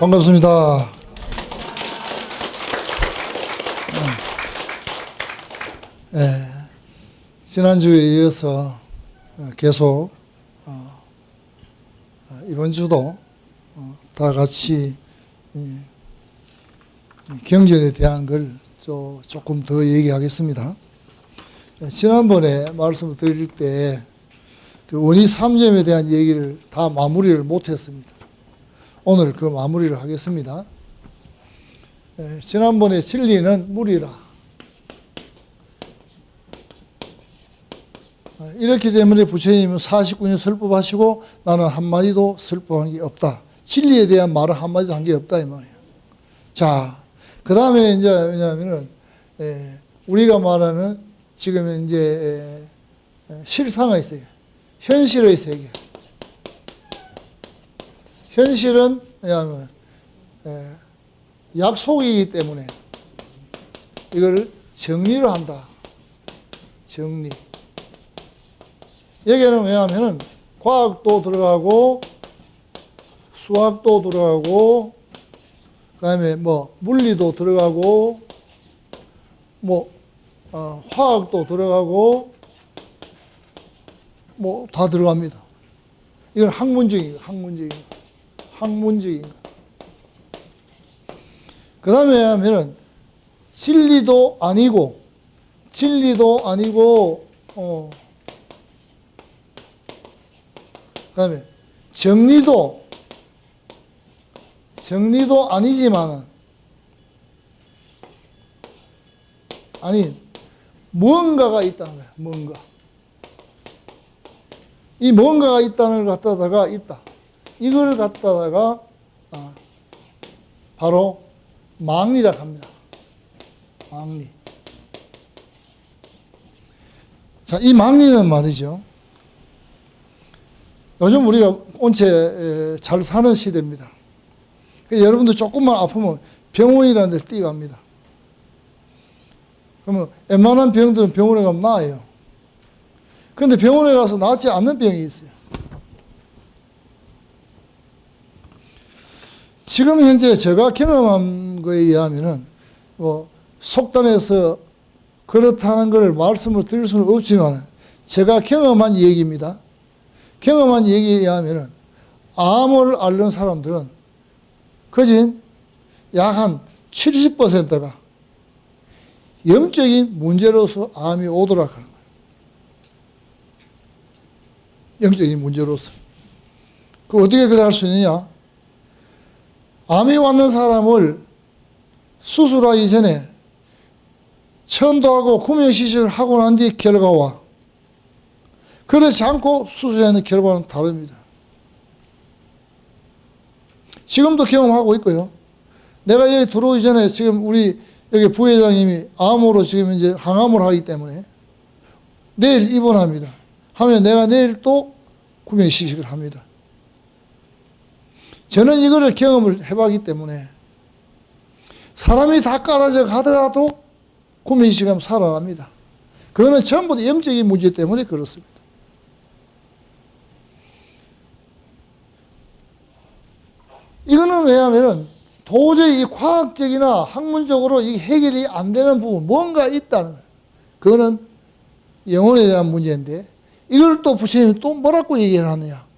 반갑습니다. 지난주에 이어서 계속 이번 주도 다 같이 경전에 대한 걸 조금 더 얘기하겠습니다. 지난번에 말씀을 드릴 때 그 원의 3점에 대한 얘기를 다 마무리를 못했습니다. 오늘 그 마무리를 하겠습니다. 지난번에 진리는 물이라. 이렇기 때문에 부처님은 49년 설법하시고 나는 한마디도 설법한 게 없다. 진리에 대한 말은 한마디도 한 게 없다 이 말이에요. 자, 그 다음에 이제 왜냐하면은 우리가 말하는 지금 이제 실상의 세계, 현실의 세계. 현실은 왜냐하면 약속이기 때문에 이걸 정리를 한다. 정리. 여기에는 왜냐하면 과학도 들어가고 수학도 들어가고 그다음에 뭐 물리도 들어가고 뭐 화학도 들어가고 뭐 다 들어갑니다. 이건 학문적인 거. 그 다음에 하면은 진리도 아니고 그 다음에 정리도 아니지만은 무언가가 있다는 거야. 뭔가. 이 뭔가가 있다는 걸 갖다다가 있다. 이걸 갖다다가 바로 망리라고 합니다. 망리. 자, 이 망리는 말이죠. 요즘 우리가 온체 잘 사는 시대입니다. 여러분들 조금만 아프면 병원이라는 데 뛰어갑니다. 그러면 웬만한 병들은 병원에 가면 나아요. 그런데 병원에 가서 낫지 않는 병이 있어요. 지금 현재 제가 경험한 거에 의하면은 속단해서 그렇다는 걸 말씀을 드릴 수는 없지만 제가 경험한 얘기입니다. 경험한 얘기에 의하면은 암을 앓는 사람들은 거진 약 한 70%가 영적인 문제로서 암이 오더라 하는 거예요. 영적인 문제로서. 그 어떻게 그래 할 수 있느냐? 암이 왔는 사람을 수술하기 전에 천도하고 구명시술을 하고 난 뒤 결과와 그렇지 않고 수술하는 결과는 다릅니다. 지금도 경험하고 있고요. 내가 여기 들어오기 전에 지금 우리 여기 부회장님이 암으로 지금 이제 항암을 하기 때문에 내일 입원합니다. 하면 내가 내일 또 구명시식을 합니다. 저는 이거를 경험을 해봤기 때문에 사람이 다 깔아져 가더라도 구명시식하면 살아납니다. 그거는 전부 다 영적인 문제 때문에 그렇습니다. 이거는 왜냐하면 도저히 이 과학적이나 학문적으로 이 해결이 안 되는 부분, 뭔가 있다는 거예요. 그거는 영혼에 대한 문제인데, 이걸 또 부처님이 또 뭐라고 얘기를 하느냐.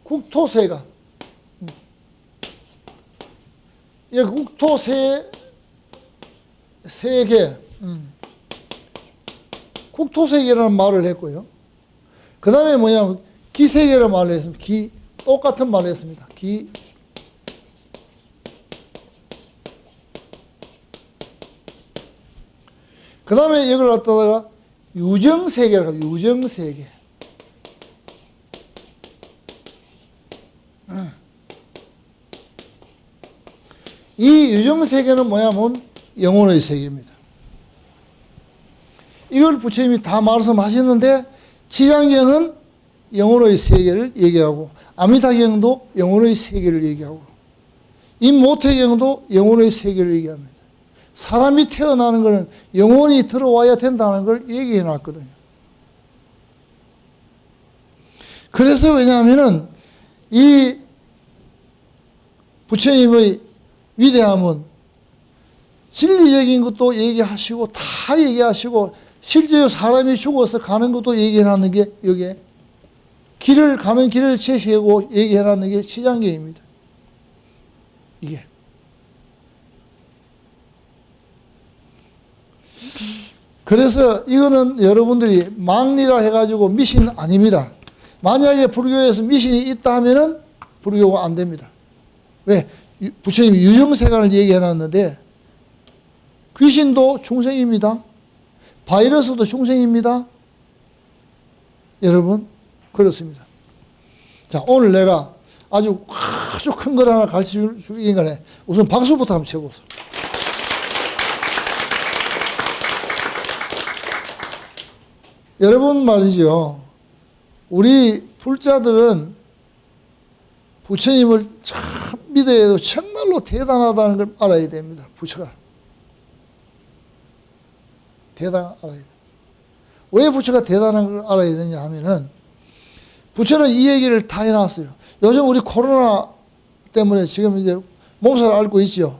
국토세가. 이 국토세계. 국토세계라는 말을 했고요. 그 다음에 뭐냐면 기세계라는 말을 했습니다. 똑같은 말을 했습니다. 그 다음에 이걸 갖다가 유정세계라고 합니다. 유정세계. 이 유정세계는 뭐냐면 영혼의 세계입니다. 이걸 부처님이 다 말씀하셨는데 지장경은 영혼의 세계를 얘기하고 아미타경도 영혼의 세계를 얘기하고 임모태경도 영혼의 세계를 얘기합니다. 사람이 태어나는 것은 영혼이 들어와야 된다는 걸 얘기해 놨거든요. 그래서 왜냐하면은 이 부처님의 위대함은 진리적인 것도 얘기하시고 다 얘기하시고 실제로 사람이 죽어서 가는 것도 얘기해놨는 게 여기에 가는 길을 제시하고 얘기해놨는 게 시장계입니다. 이게. 그래서 이거는 여러분들이 망리라 해가지고 미신 아닙니다. 만약에 불교에서 미신이 있다 하면은 불교가 안 됩니다. 왜? 부처님이 유형세간을 얘기해놨는데 귀신도 중생입니다. 바이러스도 중생입니다. 여러분 그렇습니다. 자, 오늘 내가 아주 큰 걸 하나 가르쳐 줄 인간에 우선 박수부터 한번 쳐보세요. 여러분 말이죠. 우리 불자들은 부처님을 참 믿어야 해도 정말로 대단하다는 걸 알아야 됩니다. 부처가. 알아야 돼. 왜 부처가 대단한 걸 알아야 되냐 하면은 부처는 이 얘기를 다 해놨어요. 요즘 우리 코로나 때문에 지금 이제 몸살을 앓고 있죠.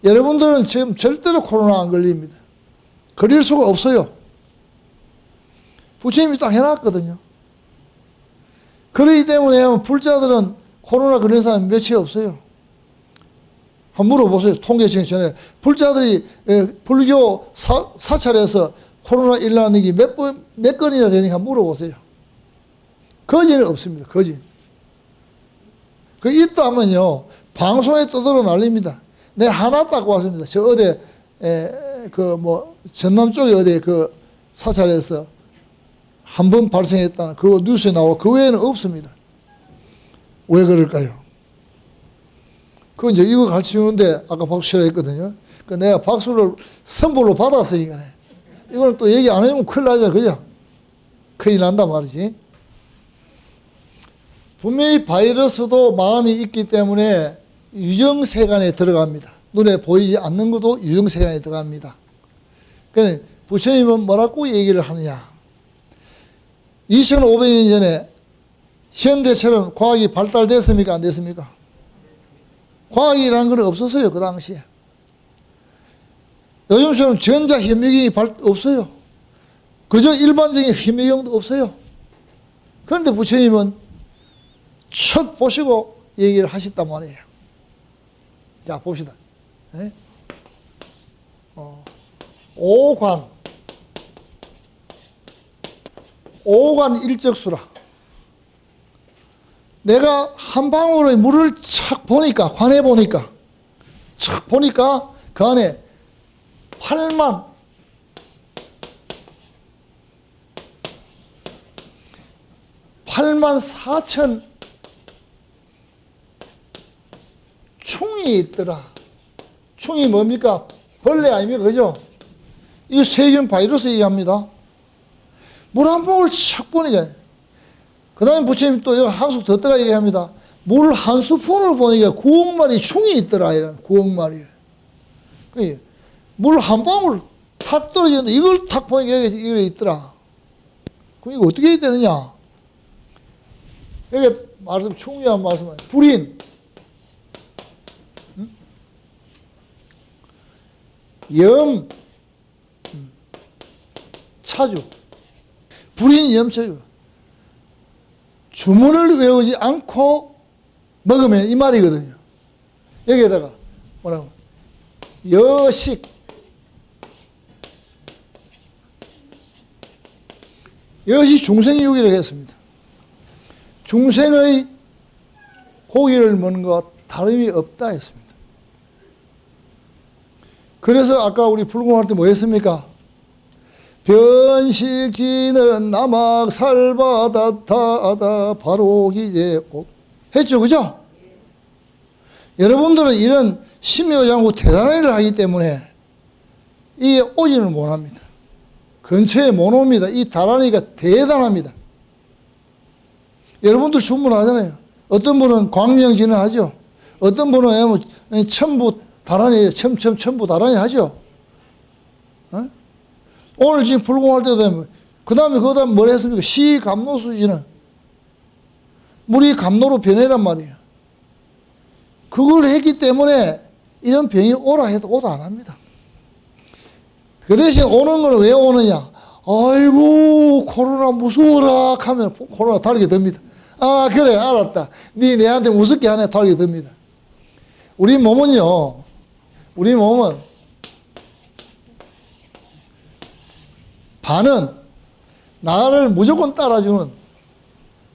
여러분들은 지금 절대로 코로나 안 걸립니다. 걸릴 수가 없어요. 부처님이 딱 해놨거든요. 그렇기 때문에 불자들은 코로나 걸린 사람이 몇이 없어요. 한번 물어보세요. 통계청 전에 불자들이 불교 사찰에서 코로나 일어나는 게 몇 건이나 되니까 물어보세요. 거지는 없습니다. 거지. 그 있다 하면요 방송에 떠들어 날립니다. 내가 하나 딱 왔습니다. 저 어디 전남 쪽에 어디 그 사찰에서 한 번 발생했다는 그거 뉴스에 나오고 그 외에는 없습니다. 왜 그럴까요? 그 이제 이거 가르쳐 주는데 아까 박수 치라 했거든요. 그 내가 박수를 선물로 받았으니까 이거는 또 얘기 안 해주면 큰일 나죠. 그죠? 큰일 난단 말이지. 분명히 바이러스도 마음이 있기 때문에 유정세간에 들어갑니다. 눈에 보이지 않는 것도 유정세간에 들어갑니다. 그러니까 부처님은 뭐라고 얘기를 하느냐. 2500년 전에 현대처럼 과학이 발달됐습니까? 안 됐습니까? 과학이라는 건 없었어요. 그 당시에. 요즘처럼 전자현미경이 없어요. 그저 일반적인 현미경도 없어요. 그런데 부처님은 척 보시고 얘기를 하셨단 말이에요. 자, 봅시다. 네? 오관 일적수라. 내가 한 방울의 물을 착 보니까, 관해 보니까, 착 보니까 그 안에 8만 4천 충이 있더라. 충이 뭡니까? 벌레 아닙니까? 그죠? 이거 세균 바이러스 얘기합니다. 물 한 방울 착 보니까. 그 다음에 부처님 또 한 수 더 떠가 얘기합니다. 물 한 스푼을 보니까 9억 마리 충이 있더라. 이런 9억 마리. 물 한 방울 탁 떨어지는데 이걸 탁 보니까 이게 있더라. 그럼 이거 어떻게 해야 되느냐? 여기 말씀, 충분한 말씀은 불인, 염, 차주. 불인, 염, 차주. 주문을 외우지 않고 먹으면 이 말이거든요. 여기에다가 뭐라고? 여식. 이것이 중생육이라고 했습니다. 중생의 고기를 먹는 것과 다름이 없다 했습니다. 그래서 아까 우리 불공할 때 뭐 했습니까? 변식지는 나막 살바다타다 바로 기제 했죠, 그죠? 여러분들은 이런 심묘장구 대단한 일을 하기 때문에 이게 오지를 못합니다. 근처에 못 옵니다. 이 다란이가 대단합니다. 여러분들 주문하잖아요. 어떤 분은 광명진을 하죠. 어떤 분은 첨부 다란이, 첨부 다란이 하죠. 어? 오늘 지금 불공할 때도 되면, 그 다음에 그거다 뭘 했습니까? 시감노수지는 물이 감노로 변해란 말이에요. 그걸 했기 때문에 이런 병이 오라 해도 오도 안 합니다. 그 대신 오는 건 왜 오느냐? 아이고, 코로나 무서워라 하면 코로나 달게 됩니다. 아, 그래, 알았다. 네 내한테 무섭게 하네, 달게 됩니다. 우리 몸은요, 우리 몸은 반은 나를 무조건 따라주는,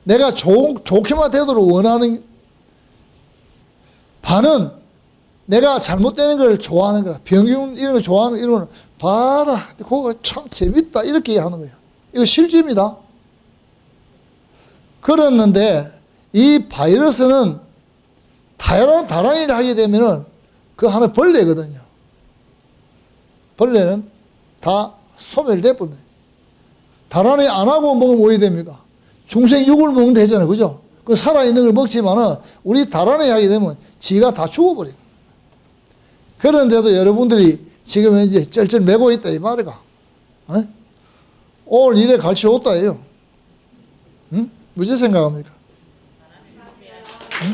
내가 좋게만 되도록 원하는, 반은 내가 잘못되는 걸 좋아하는 거야. 병균 이런 거 좋아하는, 이런 거는 봐라, 그거 참 재밌다, 이렇게 하는 거예요. 이거 실제입니다. 그랬는데 이 바이러스는 다른 일을 하게 되면은 그 하나 벌레거든요. 벌레는 다 소멸돼 버려요. 다른 일 안 하고 먹으면 뭐 해야 됩니까? 중생육을 먹으면 되잖아요. 그죠? 그 살아있는 걸 먹지만은 우리 다른 일 하게 되면 지가 다 죽어버려요. 그런데도 여러분들이 지금 이제 쩔쩔 매고 있다 이 말이가. 어? 오늘 일에 갈치 없다예요. 응? 무슨 생각합니까? 응?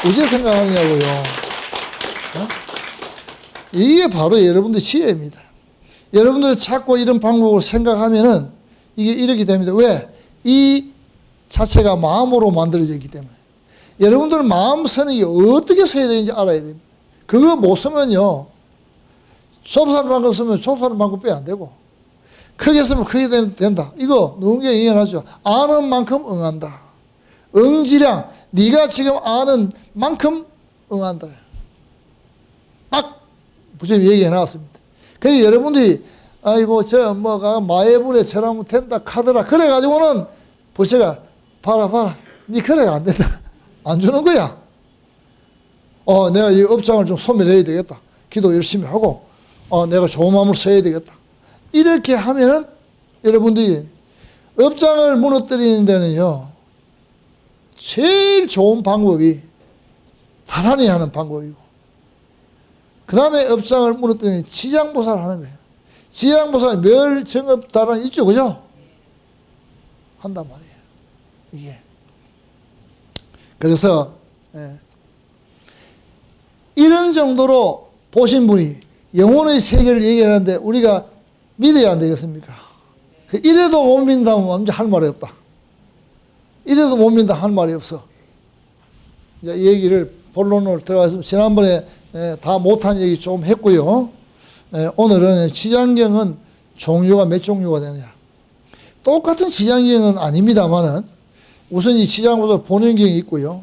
무슨 생각하냐고요. 어? 이게 바로 여러분들 지혜입니다. 여러분들이 자꾸 이런 방법을 생각하면은 이게 이렇게 됩니다. 왜? 이 자체가 마음으로 만들어졌기 때문에. 여러분들 마음 쓰는 게 어떻게 써야 되는지 알아야 됩니다. 그거 못 쓰면요, 좁쌀 만큼 쓰면 좁쌀 만큼 빼야 안 되고, 크게 쓰면 크게 된다. 이거 누군가 이해하죠? 아는 만큼 응한다. 응지량, 네가 지금 아는 만큼 응한다. 딱 부처님 얘기해 나왔습니다. 그래서 여러분들이 아이고 저 뭐가 마애불에 저라면 된다 카더라 그래가지고는 부처가 봐라 네 그래가 안 된다. 안 주는 거야. 내가 이 업장을 좀 소멸해야 되겠다. 기도 열심히 하고 내가 좋은 마음을 써야 되겠다. 이렇게 하면은 여러분들이 업장을 무너뜨리는 데는요, 제일 좋은 방법이 다란히 하는 방법이고, 그 다음에 업장을 무너뜨리는 지장보살 하는 거예요. 지장보살 멸정업 다란 있죠, 그죠? 한단 말이에요. 이게. 그래서 이런 정도로 보신 분이 영혼의 세계를 얘기하는데 우리가 믿어야 안 되겠습니까? 이래도 못 믿는다면 완전 할 말이 없다. 이래도 못 믿는다 할 말이 없어. 이제 얘기를 본론으로 들어가서 지난번에 다 못한 얘기 좀 했고요. 오늘은 지장경은 종류가 몇 종류가 되느냐. 똑같은 지장경은 아닙니다만은 우선 이 지장보살 본연경이 있고요.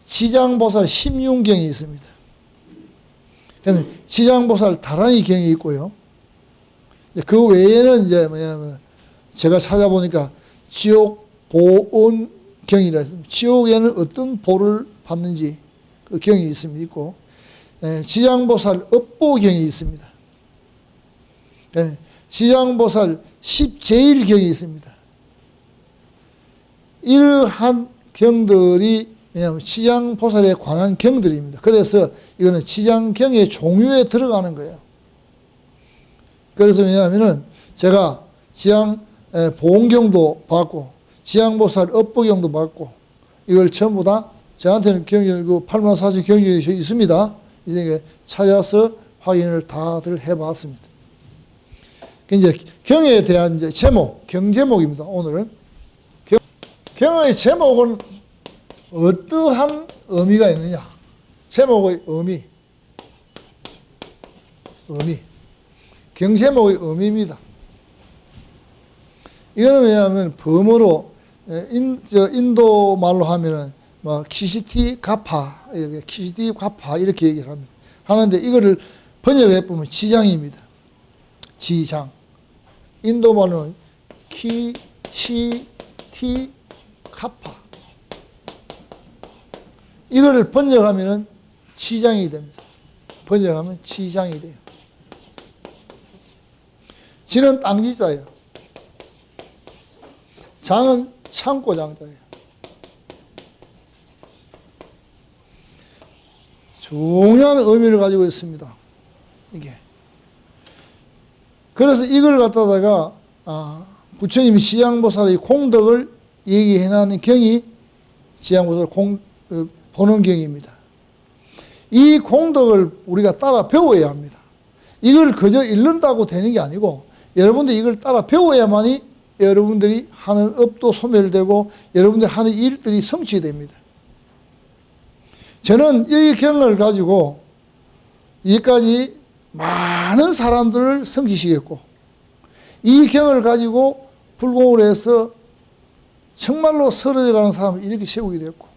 지장보살 심융경이 있습니다. 그러면 지장보살 다란이 경이 있고요. 그 외에는 이제 뭐냐면 제가 찾아보니까 지옥 보온 경이라 했습니다. 지옥에는 어떤 보를 받는지 그 경이 있습니다. 있고 지장보살 업보경이 있습니다. 지장보살 십제일경이 있습니다. 이러한 경들이 왜냐하면 지장보살에 관한 경들입니다. 그래서 이거는 지장경의 종류에 들어가는 거예요. 그래서 왜냐하면은 제가 지장 보온경도 받고 지장보살 업보경도 받고 이걸 전부 다 저한테는 경이 그 84,000 경이 있습니다. 이제 찾아서 확인을 다들 해봤습니다. 이제 경에 대한 이제 제목, 경제목입니다. 오늘은 경의 제목은 어떠한 의미가 있느냐? 제목의 의미. 경제목의 의미입니다. 이거는 왜냐하면 범어로 인도 말로 하면은 뭐 키시티 가파 이렇게 키시티 가파 이렇게 얘기를 합니다. 하는데 이거를 번역해 보면 지장입니다. 지장. 인도 말로는 키시티 가파. 이거를 번역하면은 지장이 됩니다. 번역하면 지장이 돼요. 지는 땅지자예요. 장은 창고장자예요. 중요한 의미를 가지고 있습니다. 이게 그래서 이걸 갖다다가 부처님이 지양보살의 공덕을 얘기해놓은 경이 지양보살 보는 경입니다. 이 공덕을 우리가 따라 배워야 합니다. 이걸 그저 읽는다고 되는 게 아니고 여러분들이 이걸 따라 배워야만이 여러분들이 하는 업도 소멸되고 여러분들이 하는 일들이 성취됩니다. 저는 이 경을 가지고 여기까지 많은 사람들을 성취시켰고 이 경을 가지고 불공을 해서 정말로 쓰러져가는 사람을 이렇게 세우게 됐고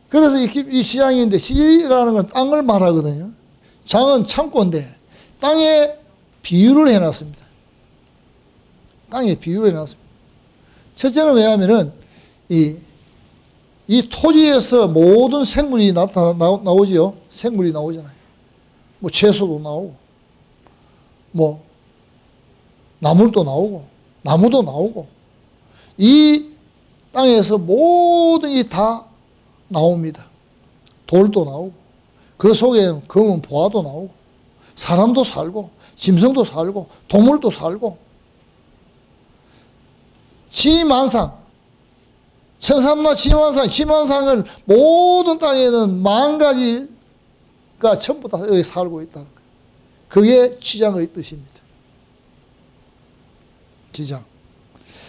그래서 이 시장인데 시라는 건 땅을 말하거든요. 장은 창고인데 땅에 비유를 해놨습니다. 땅에 비유를 해놨습니다. 첫째는 왜냐하면은 이 토지에서 모든 생물이 나오지요. 생물이 나오잖아요. 뭐 채소도 나오고, 뭐 나물도 나오고, 나무도 나오고, 이 땅에서 모든 게 다 나옵니다. 돌도 나오고, 그 속에 검은 보화도 나오고, 사람도 살고, 짐승도 살고, 동물도 살고, 지만상, 천삼나 지만상, 지만상을 모든 땅에는 만 가지가 전부 다 여기 살고 있다는 거예요. 그게 지장의 뜻입니다. 지장.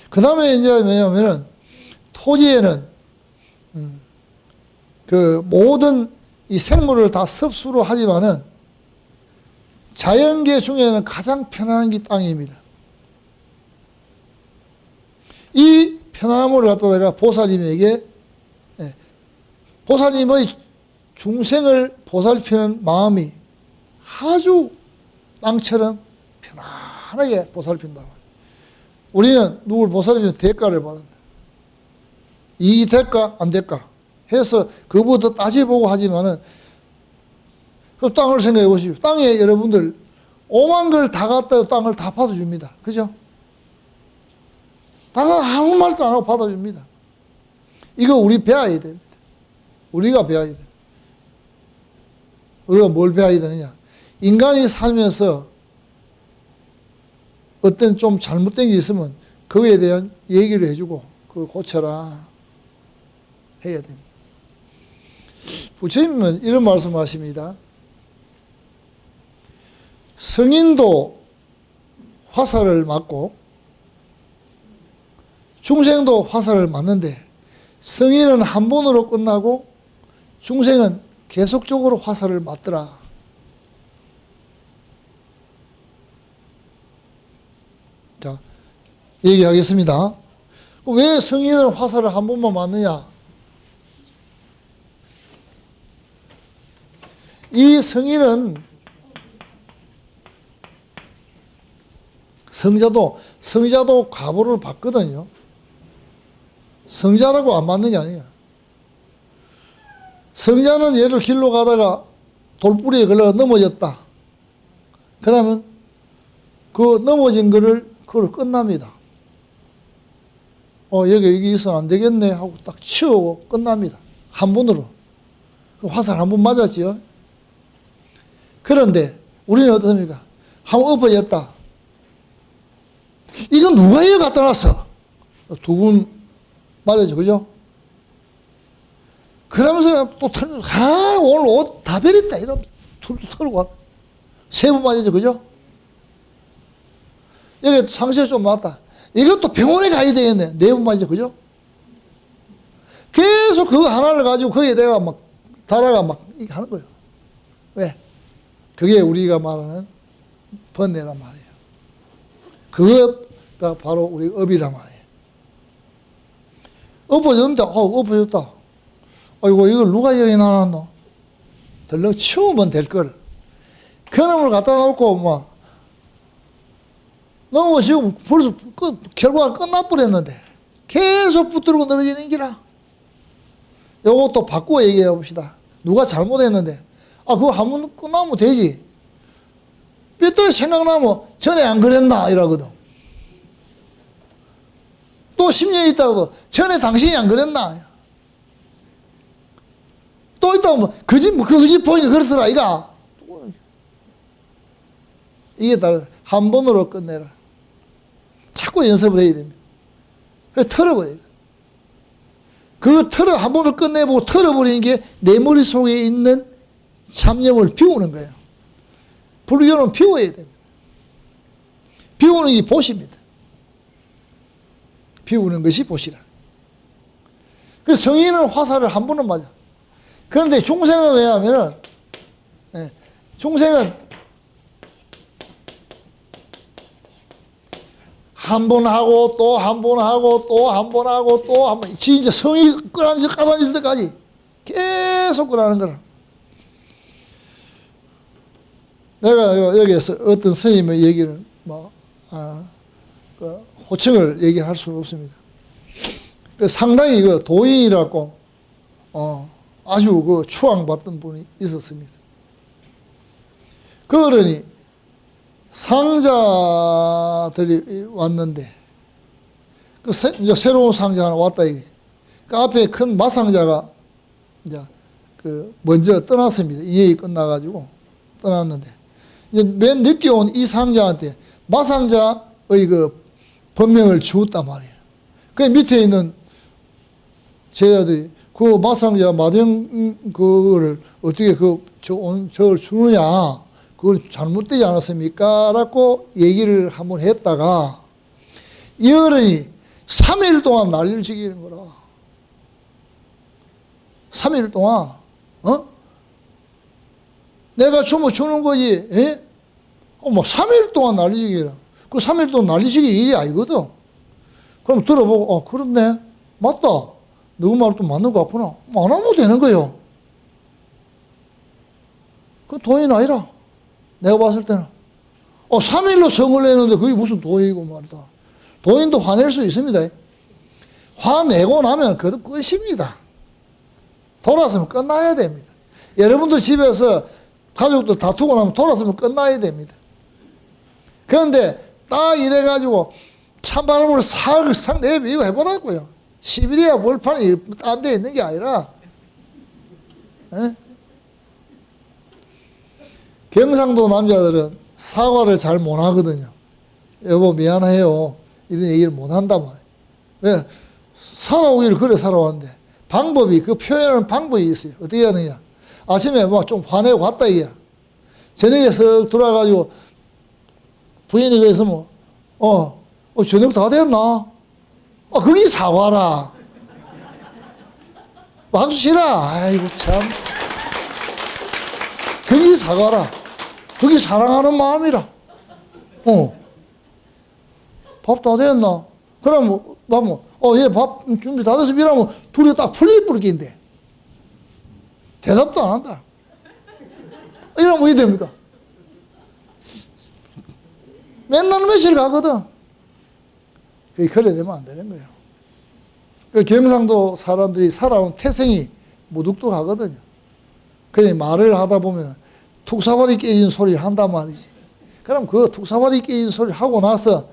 그 다음에 이제 뭐냐면은 토지에는 그 모든 이 생물을 다 섭수로 하지만은 자연계 중에는 가장 편안한 게 땅입니다. 이 편안함을 갖다가 보살님에게 보살님의 중생을 보살피는 마음이 아주 땅처럼 편안하게 보살핀다. 우리는 누굴 보살피면 대가를 받는다. 이 될까 안 될까 해서 그부터 따져보고 하지만은 그 땅을 생각해 보십시오. 땅에 여러분들 5만 걸 다 갖다 땅을 다 받아줍니다. 그죠? 땅은 아무 말도 안 하고 받아줍니다. 이거 우리 배워야 됩니다. 우리가 배워야 돼요. 우리가 뭘 배워야 되느냐? 인간이 살면서 어떤 좀 잘못된 게 있으면 그거에 대한 얘기를 해주고 그걸 고쳐라 해야 됩니다. 부처님은 이런 말씀하십니다. 성인도 화살을 맞고 중생도 화살을 맞는데 성인은 한 번으로 끝나고 중생은 계속적으로 화살을 맞더라. 자, 얘기하겠습니다. 왜 성인은 화살을 한 번만 맞느냐? 이 성인은 성자도 과보를 받거든요. 성자라고 안 맞는 게 아니에요. 성자는 예를 길로 가다가 돌뿌리에 걸려 넘어졌다. 그러면 그 넘어진 그걸 끝납니다. 여기 있으면 안 되겠네 하고 딱 치우고 끝납니다. 한 번으로. 그 화살 한 번 맞았지요. 그런데 우리는 어떻습니까? 한 번 엎어졌다. 이건 누가 이거 갖다 놨어? 두 분 맞았죠, 그죠? 그러면서 또 오늘 옷 다 버렸다 이러면서 툴툴 털고 와. 세 번 맞았죠, 그죠? 여기 상처 좀 맞다. 이것도 병원에 가야 되겠네. 네 번 맞았죠, 그죠? 계속 그거 하나를 가지고 거기에 내가 막 달아가 막 이렇게 하는 거예요. 왜? 그게 우리가 말하는 번뇌란 말이에요. 그거가 바로 우리 업이란 말이에요. 엎어졌는데, 엎어졌다. 아이고, 이걸 누가 여기 놔놨노? 덜렁 치우면 될 걸. 그놈을 갖다 놓고, 너무 지금 벌써 결과가 끝나버렸는데, 계속 붙들고 늘어지는 기라. 요것도 바꾸어 얘기해 봅시다. 누가 잘못했는데, 그거 한 번 끝나면 되지. 뼈도 생각나면 전에 안 그랬나? 이러거든. 또 10년 있다가도 전에 당신이 안 그랬나? 또 있다고 그 집 보니까 그렇더라, 이가. 이게 다 한 번으로 끝내라. 자꾸 연습을 해야 됩니다. 그래서 털어버려야 돼. 한 번을 끝내보고 털어버리는 게 내 머릿속에 있는 잡념을 비우는 거예요. 불교는 비워야 됩니다. 비우는 게 보시입니다. 비우는 것이 보시라. 그래서 성인은 화살을 한 번은 맞아. 그런데 중생은 왜 하면은, 중생은 한 번 하고 또 한 번 하고 또 한 번 하고 또 한 번, 진짜 성이 깔아질 때까지 계속 끄라는 거라. 내가 여기에서 어떤 스님의 얘기를 호칭을 얘기할 수는 없습니다. 상당히 도인이라고 아주 추앙받던 분이 있었습니다. 그러니 상자들이 왔는데 이제 새로운 상자 하나 왔다 이게. 그 앞에 큰 마상자가 이제 먼저 떠났습니다. 이해가 끝나가지고 떠났는데 이제 맨 늦게 온 이 상자한테 마상자의 법명을 주었단 말이에요. 그 밑에 있는 제자들이 그 마상자 마등 그거를 어떻게 저걸 주느냐, 그걸 잘못되지 않았습니까? 라고 얘기를 한번 했다가 이 어른이 3일 동안 난리를 지기는 거라. 3일 동안 내가 주는 거지. 예? 3일 동안 난리지기라. 그 3일 동안 난리지기 일이 아니거든. 그럼 들어보고 그렇네, 맞다, 누구 말도 맞는 것 같구나, 안 하면 되는 거요. 그 도인 아니라 내가 봤을 때는 3일로 성을 내는데 그게 무슨 도인이고 말이다. 도인도 화낼 수 있습니다. 화내고 나면 그것도 끝입니다. 돌아서면 끝나야 됩니다. 여러분들 집에서 가족들 다투고 나면 돌아서면 끝나야 됩니다. 그런데 딱 이래가지고 찬바람으로 싹 내비고 해보라고요. 시베리아 월판이 딴 데 있는 게 아니라, 에? 경상도 남자들은 사과를 잘 못하거든요. 여보 미안해요, 이런 얘기를 못한단 말이에요. 왜? 살아오기를 그래 살아왔는데 방법이, 그 표현하는 방법이 있어요. 어떻게 하느냐, 아침에 좀 화내고 갔다 이게 저녁에 쓱 들어와가지고 부인이 그래서 저녁 다 됐나? 그게 사과라. 박수 치라. 아이고 참, 그게 사과라. 그게 사랑하는 마음이라. 밥 다 됐나? 그럼 예, 밥 준비 다 됐어. 이러면 둘이 딱 풀리뿌리긴데 대답도 안 한다. 이러면 어떻게 됩니까? 맨날 며칠 가거든. 그게 그래 되면 안 되는 거예요. 그 경상도 사람들이 살아온 태생이 무뚝뚝하거든요. 그냥 말을 하다 보면 툭사발이 깨진 소리를 한단 말이지. 그럼 그 툭사발이 깨진 소리를 하고 나서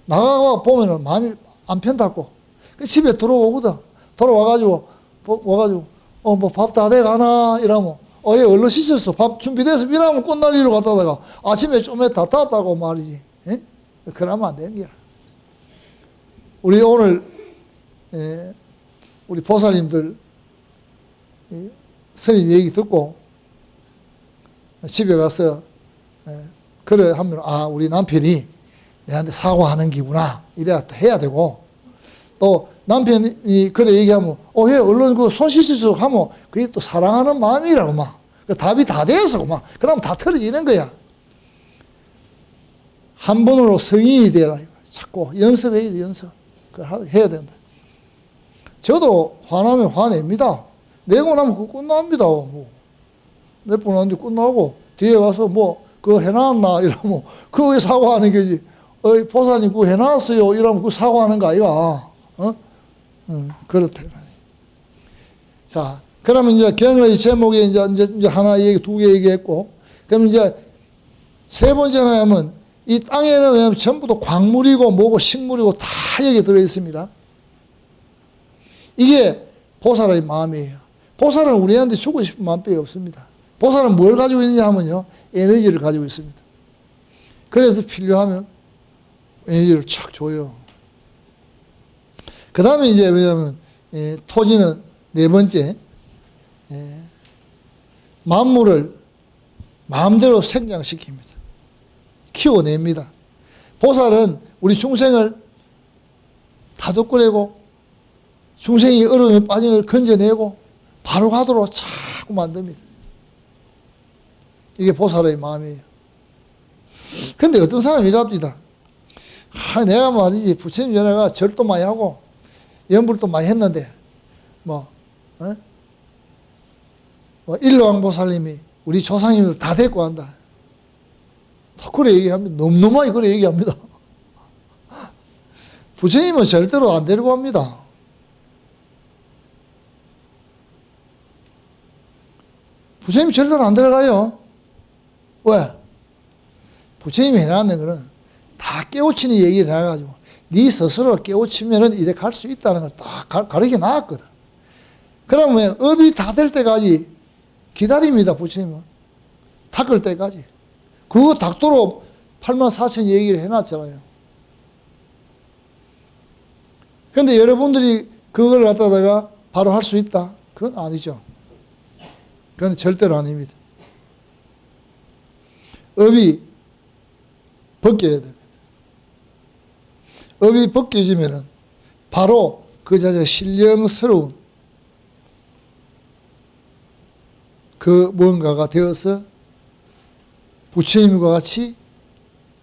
나가 보면은 마음이 안 편닿고 그 집에 들어오거든. 들어와가지고 밥 다 돼가나 이러면 예, 얼른 씻었어, 밥 준비돼서 이러면 꽃날리러 갔다가 아침에 좀 다 땄다고 말이지. 예? 그러면 안 되는 거야. 우리 오늘 우리 보살님들 스님 얘기 듣고 집에 가서 그래 하면 우리 남편이 내한테 사과하는 기구나 이래야 또 해야 되고, 또 남편이 그래 얘기하면 예, 얼른 그 손 씻어서 하면 그게 또 사랑하는 마음이라고 막 그 답이 다 되어서 막 그럼 다 틀어지는 거야. 한 번으로 성인이 되라. 자꾸 연습해야 돼. 연습. 그걸 해야 된다. 저도 화나면 화냅니다. 내고 나면 그거 끝납니다. 몇 번 하는데 끝나고 뒤에 가서 그거 해놨나 이러면 그거에 사과하는 거지. 보살님 그거 해놨어요 이러면 그거 사과하는 거 아이가. 그렇다. 자, 그러면 이제 경의 제목에 이제 하나 얘기, 두 개 얘기했고, 그럼 이제 세 번째는 하면 이 땅에는 전부 다 광물이고 뭐고 식물이고 다 여기 들어 있습니다. 이게 보살의 마음이에요. 보살은 우리한테 주고 싶은 마음밖에 없습니다. 보살은 뭘 가지고 있느냐 하면요, 에너지를 가지고 있습니다. 그래서 필요하면 에너지를 착 줘요. 그 다음에 이제 왜냐하면 토지는 네 번째, 만물을 마음대로 생장시킵니다. 키워냅니다. 보살은 우리 중생을 다독거리고 중생이 어려움에 빠진 걸 건져내고 바로 가도록 자꾸 만듭니다. 이게 보살의 마음이에요. 근데 어떤 사람이 이랍니다. 내가 말이지 부처님 전에가 절도 많이 하고 연불도 많이 했는데 일로왕보살님이 우리 조상님을 다 데리고 간다. 그래 얘기합니다. 너무너무 그래 얘기합니다. 부처님은 절대로 안 데리고 갑니다. 부처님 절대로 안 데려가요. 왜? 부처님이 해놨는 거는 다 깨우치는 얘기를 해가지고 네 스스로 깨우치면은 이래 갈 수 있다는 걸 다 가르쳐 놨거든. 그러면 업이 다 될 때까지 기다립니다. 부처님은 닦을 때까지. 그거 닦도록 84,000 얘기를 해놨잖아요. 그런데 여러분들이 그걸 갖다가 바로 할 수 있다? 그건 아니죠. 그건 절대로 아닙니다. 업이 벗겨야 됩니다. 업이 벗겨지면은 바로 그 자체가 신령스러운 그 뭔가가 되어서 부처님과 같이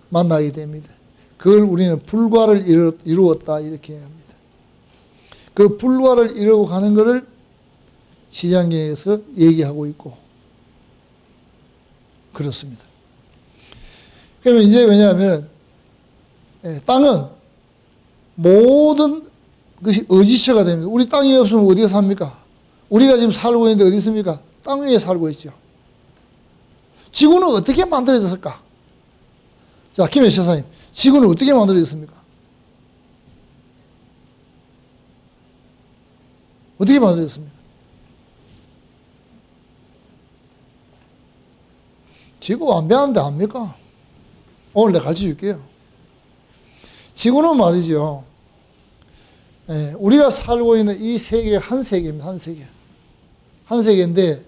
만나게 됩니다. 그걸 우리는 불과를 이루었다 이렇게 합니다. 그 불과를 이루고 가는 것을 시장경에서 얘기하고 있고 그렇습니다. 그러면 이제 왜냐하면 땅은 모든 것이 의지처가 됩니다. 우리 땅이 없으면 어디에 삽니까? 우리가 지금 살고 있는데 어디 있습니까? 땅 위에 살고 있죠. 지구는 어떻게 만들어졌을까? 자, 김혜시 사님, 지구는 어떻게 만들어졌습니까? 어떻게 만들어졌습니까? 지구 안 배웠는데 압니까? 오늘 내가 가르쳐 줄게요. 지구는 말이죠. 우리가 살고 있는 이 세계가 한 세계입니다. 한 세계. 한 세계인데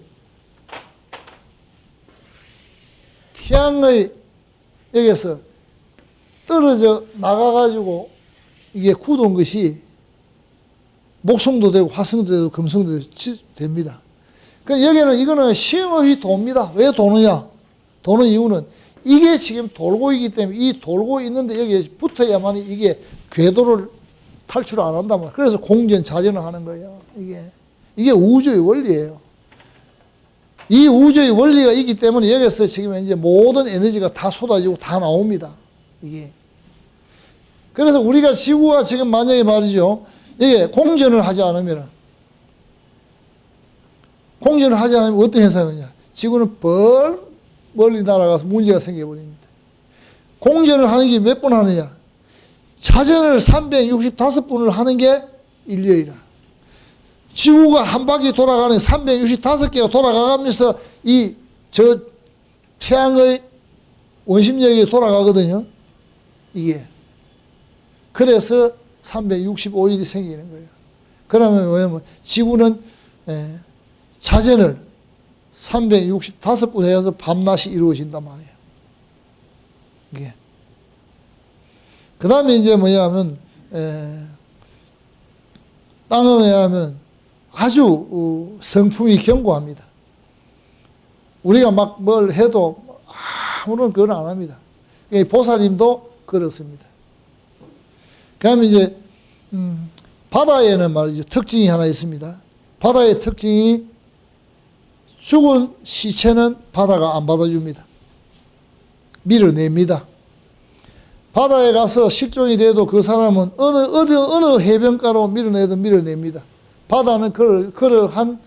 태양의 여기서 떨어져 나가가지고 이게 굳은 것이 목성도 되고 화성도 되고 금성도 됩니다. 그러니까 여기는 이거는 쉼없이 돕니다. 왜 도느냐? 도는 이유는 이게 지금 돌고 있기 때문에 이 돌고 있는데 여기에 붙어야만 이게 궤도를 탈출 안 한단 말이에요. 그래서 공전자전을 하는 거예요. 이게 우주의 원리예요. 이 우주의 원리가 있기 때문에 여기서 지금 이제 모든 에너지가 다 쏟아지고 다 나옵니다. 이게. 그래서 우리가 지구가 지금 만약에 말이죠. 이게 공전을 하지 않으면 어떤 현상이냐. 지구는 멀리 날아가서 문제가 생겨버립니다. 공전을 하는 게 몇 번 하느냐. 자전을 365번을 하는 게 인류이라. 지구가 한 바퀴 돌아가는 365개가 돌아가면서 저 태양의 원심력이 돌아가거든요. 이게. 그래서 365일이 생기는 거예요. 그러면 뭐냐면 지구는 자전을 365번 해서 밤낮이 이루어진단 말이에요. 이게. 그 다음에 이제 뭐냐면 땅은 왜냐하면 아주 성품이 견고합니다. 우리가 막 뭘 해도 아무런 그건 안 합니다. 보살님도 그렇습니다. 그다음에 이제 바다에는 말이죠 특징이 하나 있습니다. 바다의 특징이 죽은 시체는 바다가 안 받아줍니다. 밀어냅니다. 바다에 가서 실종이 돼도 그 사람은 어느 해변가로 밀어내든 밀어냅니다. 바다는 그러한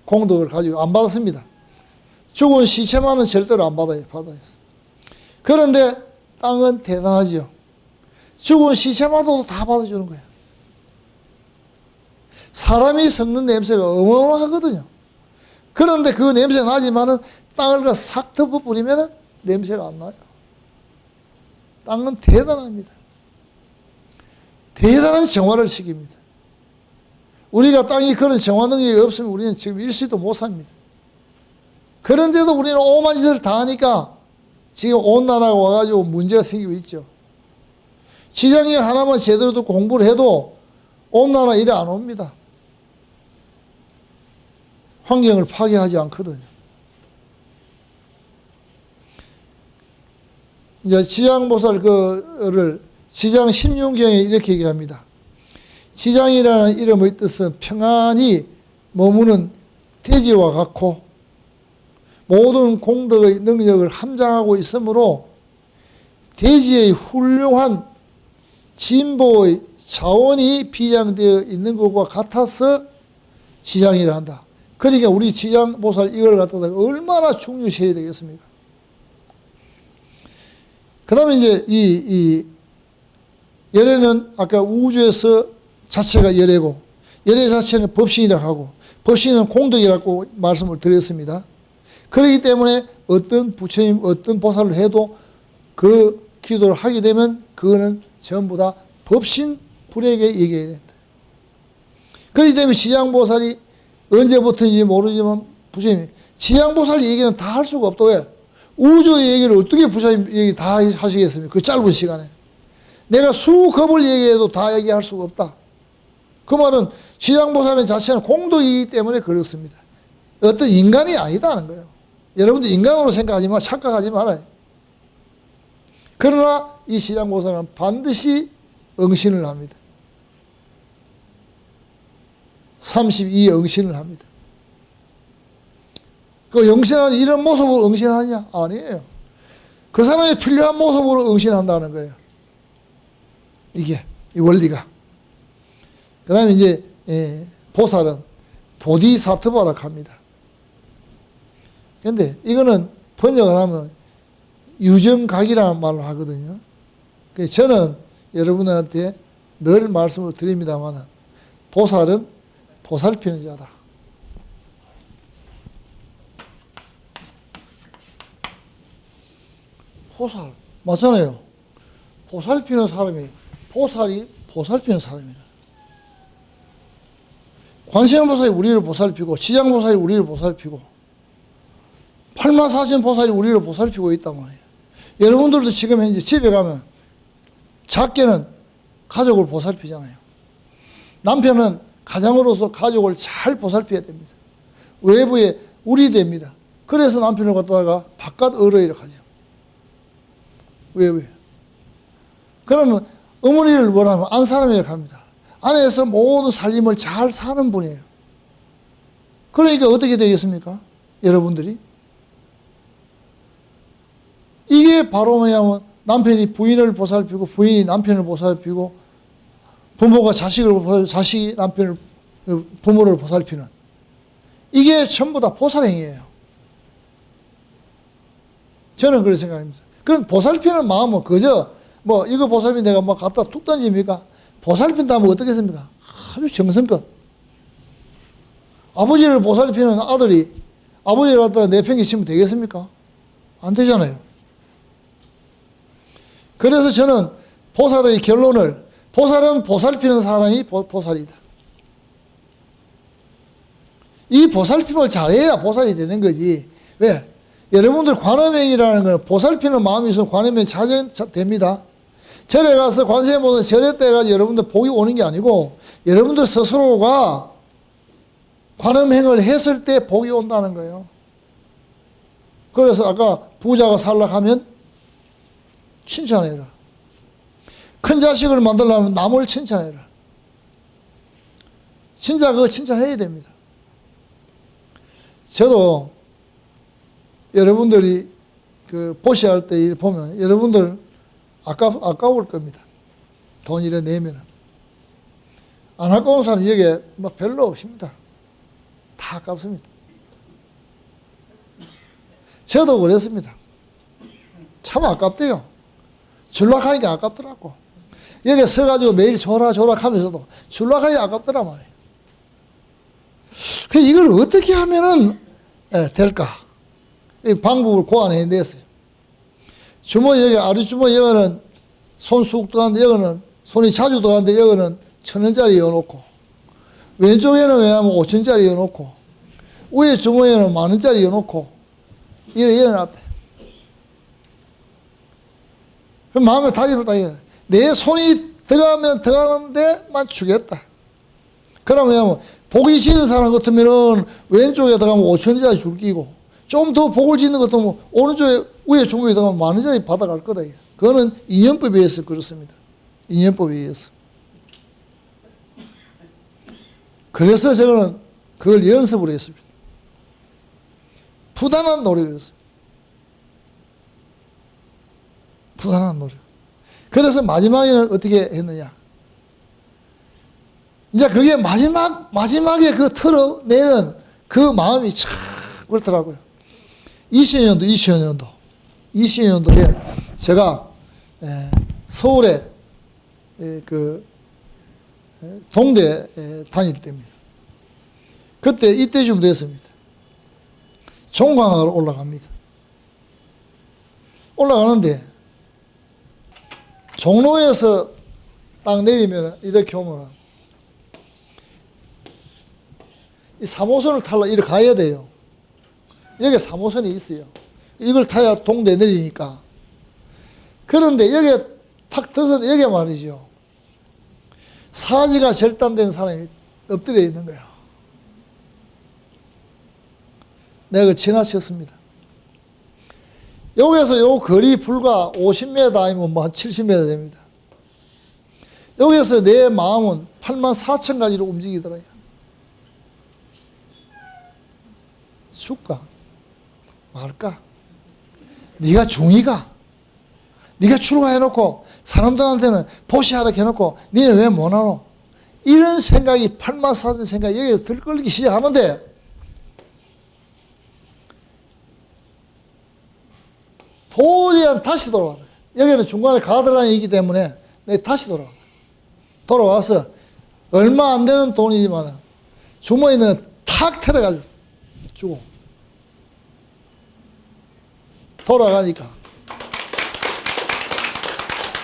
공덕을 가지고 안 받았습니다. 죽은 시체만은 절대로 안 받아요, 바다에서. 그런데 땅은 대단하죠. 죽은 시체마저도 다 받아주는 거예요. 사람이 썩는 냄새가 어마어마하거든요. 그런데 그 냄새 나지만은 땅을 싹 덮어버리면 냄새가 안 나요. 땅은 대단합니다. 대단한 정화를 시킵니다. 우리가 땅이 그런 정화 능력이 없으면 우리는 지금 일시도 못 삽니다. 그런데도 우리는 오만 짓을 다 하니까 지금 온 나라가 와가지고 문제가 생기고 있죠. 지장이 하나만 제대로 듣고 공부를 해도 온 나라 이래 안 옵니다. 환경을 파괴하지 않거든요. 이제 지장보살 그를 지장 16경에 이렇게 얘기합니다. 지장이라는 이름의 뜻은 평안히 머무는 대지와 같고 모든 공덕의 능력을 함장하고 있으므로 대지의 훌륭한 진보의 자원이 비장되어 있는 것과 같아서 지장이라 한다. 그러니까 우리 지장보살 이걸 갖다가 얼마나 중요시해야 되겠습니까? 그 다음에 이제 이 열애는 아까 우주에서 자체가 열애고, 열애 자체는 법신이라고 하고, 법신은 공덕이라고 말씀을 드렸습니다. 그렇기 때문에 어떤 부처님, 어떤 보살을 해도 그 기도를 하게 되면 그거는 전부 다 법신 불에게 얘기해야 된다. 그렇기 때문에 지장보살이 언제부터인지 모르지만 부처님이 지장보살 얘기는 다 할 수가 없다. 왜? 우주의 얘기를 어떻게 부처님 얘기 다 하시겠습니까? 그 짧은 시간에. 내가 수겁을 얘기해도 다 얘기할 수가 없다. 그 말은 지장보살의 자체는 공덕이기 때문에 그렇습니다. 어떤 인간이 아니다는 거예요. 여러분들 인간으로 생각하지 마, 착각하지 말아요. 그러나 이 지장보살은 반드시 응신을 합니다. 32에 응신을 합니다. 그 응신하는 이런 모습으로 응신하냐? 아니에요. 그 사람이 필요한 모습으로 응신한다는 거예요. 이게 이 원리가. 그 다음에 이제 보살은 보디사트바라고 합니다. 근데 이거는 번역을 하면 유정각이라는 말로 하거든요. 그래서 저는 여러분한테 늘 말씀을 드립니다만 보살은 보살피는 자다. 보살 맞잖아요. 보살피는 사람이 보살이 보살피는 사람이라. 관세음보살이 우리를 보살피고 지장보살이 우리를 보살피고 84,000 보살이 우리를 보살피고 있단 말이에요. 여러분들도 지금 현재 집에 가면 작게는 가족을 보살피잖아요. 남편은 가장으로서 가족을 잘 보살펴야 됩니다. 외부에 우리 됩니다. 그래서 남편을 갖다가 바깥 어러이라고 하죠. 왜? 그러면 어머니를 뭐라면 안 사람이라고 합니다. 안에서 모든 살림을 잘 사는 분이에요. 그러니까 어떻게 되겠습니까? 여러분들이? 이게 바로 뭐냐면 남편이 부인을 보살피고 부인이 남편을 보살피고 부모가 자식을 보살피고 자식이 남편을 부모를 보살피는 이게 전부 다 보살행위예요. 저는 그렇게 생각합니다. 그건 보살피는 마음은 그저 뭐 이거 보살피 내가 막 갖다 툭 던집니까? 보살핀다면 어떻겠습니까? 아주 정성껏. 아버지를 보살피는 아들이 아버지를 갖다가 내팽개치면 되겠습니까? 안 되잖아요. 그래서 저는 보살의 결론을 보살은 보살피는 사람이 보살이다. 이 보살핌을 잘해야 보살이 되는 거지. 왜? 여러분들 관음행이라는 건 보살피는 마음이 있으면 관음행이 됩니다. 절에 가서 관세음보살 절에 때가 여러분들 복이 오는 게 아니고 여러분들 스스로가 관음행을 했을 때 복이 온다는 거예요. 그래서 아까 부자가 살락하면 칭찬해라. 큰 자식을 만들려면 남을 칭찬해라. 진짜 그거 칭찬해야 됩니다. 저도 여러분들이 그 보시할 때 보면 여러분들 아까울 겁니다. 돈 이래 내면은. 안 아까운 사람 여기에 뭐 별로 없습니다. 다 아깝습니다. 저도 그랬습니다. 참 아깝대요. 줄락하니까 아깝더라고. 여기 서가지고 매일 조락조락 하면서도 줄락하기가 아깝더라 말이에요. 그래서 이걸 어떻게 하면은 될까? 이 방법을 고안해냈어요. 주모 여기, 아리주모 여기는 손 쑥 들어가는데 여기는 손이 자주 들어가는데 여기는 1,000원짜리 넣어놓고, 왼쪽에는 왜냐면 5,000원짜리 넣어놓고, 위에 주머니에는 10,000원짜리 넣어놓고, 이래 넣어놨대. 그럼 마음에 다짐을 딱 해. 내 손이 들어가면 들어가는 데만 주겠다. 그러면 왜냐면 복이 지는 사람 같으면은 왼쪽에 들어가면 5,000원짜리 줄 끼고, 좀 더 복을 짓는 것 같으면 오른쪽에 위에 주머니에 들어가면 10,000원짜리 받아갈 거다. 그거는 인연법에 의해서 그렇습니다. 인연법에 의해서. 그래서 저는 그걸 연습을 했습니다. 부단한 노력을 했어요. 부단한 노력. 그래서 마지막에는 어떻게 했느냐. 이제 그게 마지막에 그 털어내는 그 마음이 참 그렇더라고요. 20년도에 제가 서울에 그 동대 다닐 때입니다. 그때 이때쯤 됐습니다. 종강하러 올라갑니다. 올라가는데 종로에서 딱 내리면 이렇게 오면 이 3호선을 타려 이렇게 가야 돼요. 여기 3호선이 있어요. 이걸 타야 동대 내리니까. 그런데 여기에 탁 들어서 여기 말이죠. 사지가 절단된 사람이 엎드려 있는 거야. 내가 그걸 지나쳤습니다. 여기에서 요 거리 불과 50m 아니면 뭐 한 70m 됩니다. 여기에서 내 마음은 84,000가지로 움직이더라고요. 줄까? 말까? 네가 중이가? 네가 출가해놓고 사람들한테는 보시하라 해놓고 니는 왜 못하노? 이런 생각이 84,000 생각이 여기에 들끓기 시작하는데 도저히 다시 돌아간다. 여기는 중간에 가드라인이 있기 때문에 내가 다시 돌아간다. 돌아와서 얼마 안 되는 돈이지만 주머니는 탁 ter어가지고 주고 돌아가니까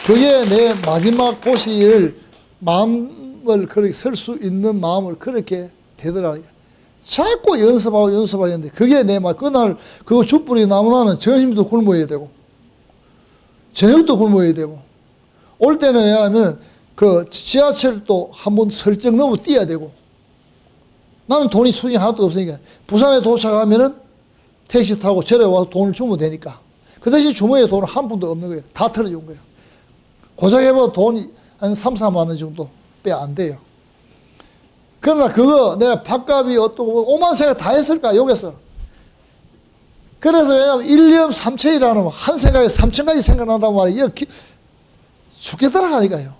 그게 내 마지막 고시를 마음을 그렇게 설 수 있는 마음을 그렇게 되더라고요. 자꾸 연습하고 연습하는데 그게 내 말 그날 그 촛불이 나무나는 점심도 굶어야 되고 저녁도 굶어야 되고 올 때는 왜냐하면 그 지하철도 한번 설정 넘어 뛰어야 되고 나는 돈이 수익이 하나도 없으니까 부산에 도착하면은 택시 타고 절에 와서 돈을 주면 되니까 그 대신 주머니에 돈은 한 푼도 없는 거예요. 다 털어준 거예요. 고작 해봐도 돈이 한 3, 4만 원 정도 빼 안 돼요. 그러나 그거 내가 밥값이 어떻고 오만 생각 다 했을까 여기서. 그래서 왜냐면 1년 3천이라는 한 생각에 3천가지 생각난단 말이에요. 죽겠더라가니까요.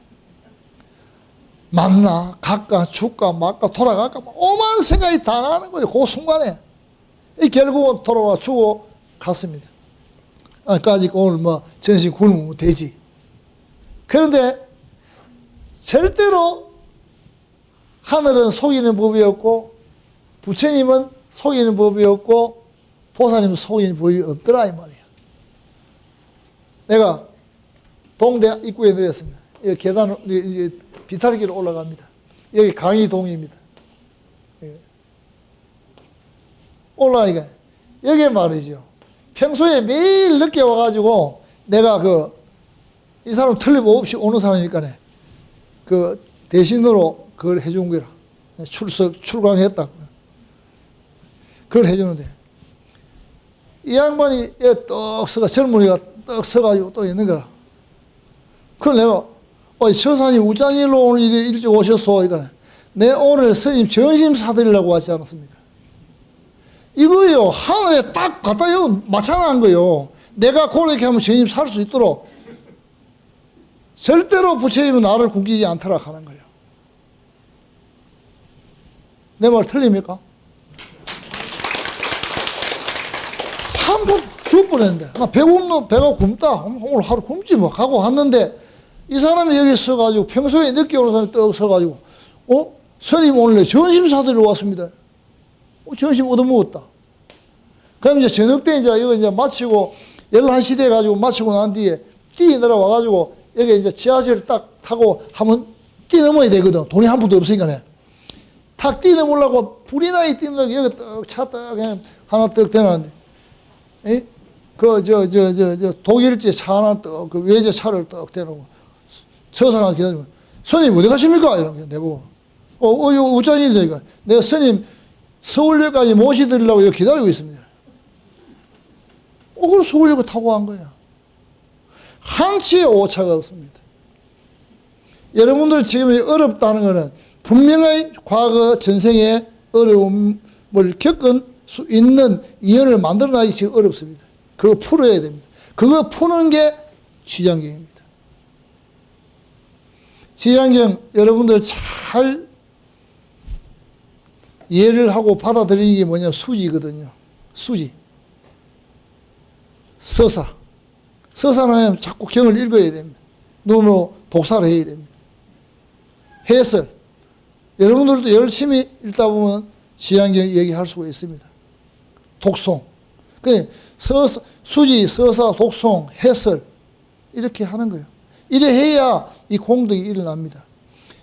만나 갈까 죽까 말까 돌아갈까 오만 생각이 다 나는 거예요. 그 순간에. 결국은 돌아와 주고 갔습니다. 까지 오늘 뭐 전신 굶으면 되지. 그런데 절대로 하늘은 속이는 법이 없고 부처님은 속이는 법이 없고 보살님은 속이는 법이 없더라 이 말이야. 내가 동대 입구에 내렸습니다. 여기 계단 이제 비탈길로 올라갑니다. 여기 강의동입니다. 올라가니까 여기 말이죠. 평소에 매일 늦게 와가지고 내가 이 사람 틀림없이 오는 사람이니까 그 대신으로 그걸 해준 거라. 출강했다. 그걸 해주는데 이 양반이 떡 서가 젊은이가 떡 서가지고 또 있는 거라. 그걸 내가 처사님 우장일로 오늘 일찍 오셨소. 이거는 내 오늘 스님 점심 사드리려고 왔지 않았습니까? 이거요 하늘에 딱 갖다 여기 맞춰놓은 거요. 내가 그렇게 하면 점심 살 수 있도록 절대로 부처님은 나를 굶기지 않더라 하는 거예요. 내 말 틀립니까? 한 번 죽을 뻔했는데 나 배가 굶다 오늘 하루 굶지 뭐 하고 갔는데 이 사람이 여기 서가지고 평소에 늦게 오는 사람이 떡 서가지고 스님 오늘 점심 사드리러 왔습니다. 점심 얻어먹었다. 그럼 이제 저녁 때 이제 이거 이제 마치고 11시 돼가지고 마치고 난 뒤에 뛰어 내려와가지고 여기 이제 지하철 딱 타고 한번 뛰어넘어야 되거든. 돈이 한 푼도 없으니까. 탁 뛰어넘으려고 불이 나게 뛰어넘고 여기 차 그냥 하나 떡 대놨는데, 독일제 차 하나 떡, 그 외제 차를 떡 대놓고 서상을 기다리면, 스님 어디 가십니까? 이렇게 내보고. 이거 우짜인데, 이거. 내가 스님 서울역까지 모시드리려고 여기 기다리고 있습니다. 그걸 서울역을 타고 간 거야. 한치의 오차가 없습니다. 여러분들 지금 어렵다는 것은 분명히 과거 전생에 어려움을 겪은 수 있는 인연을 만들어놔야 지금 어렵습니다. 그거 풀어야 됩니다. 그거 푸는 게 지장경입니다. 지장경 여러분들 잘 이해를 하고 받아들이는 게 뭐냐, 수지거든요. 수지. 서사는 자꾸 경을 읽어야 됩니다. 눈으로 복사를 해야 됩니다. 해설. 여러분들도 열심히 읽다 보면 지향경 얘기할 수가 있습니다. 독송. 수지, 서사, 독송, 해설. 이렇게 하는 거예요. 이래 해야 이 공덕이 일어납니다.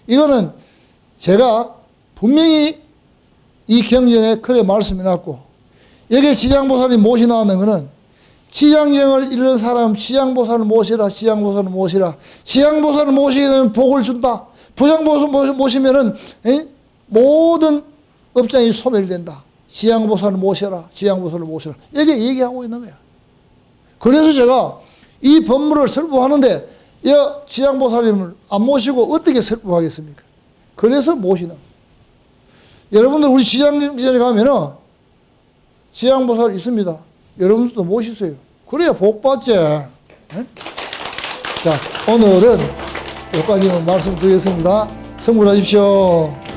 이거는 제가 분명히 이 경전에 그래 말씀해 놨고, 여기 지장보살이 모시 나왔는 거는 지장경을 읽는 사람 지장보살을 모시라, 지장보살을 모시라. 지장보살을 모시게 되면 복을 준다. 부장보살 모시면은 모든 업장이 소멸된다. 지장보살을 모셔라, 지장보살을 모셔라. 이게 얘기하고 있는 거야. 그래서 제가 이 법문을 설법하는데 지장보살님을 안 모시고 어떻게 설법하겠습니까? 그래서 모시는. 여러분들 우리 지장전에 가면은 지장보살 있습니다. 여러분들도 모시세요. 그래야 복 받지. 자, 오늘은 여기까지만 말씀드리겠습니다. 성불하십시오.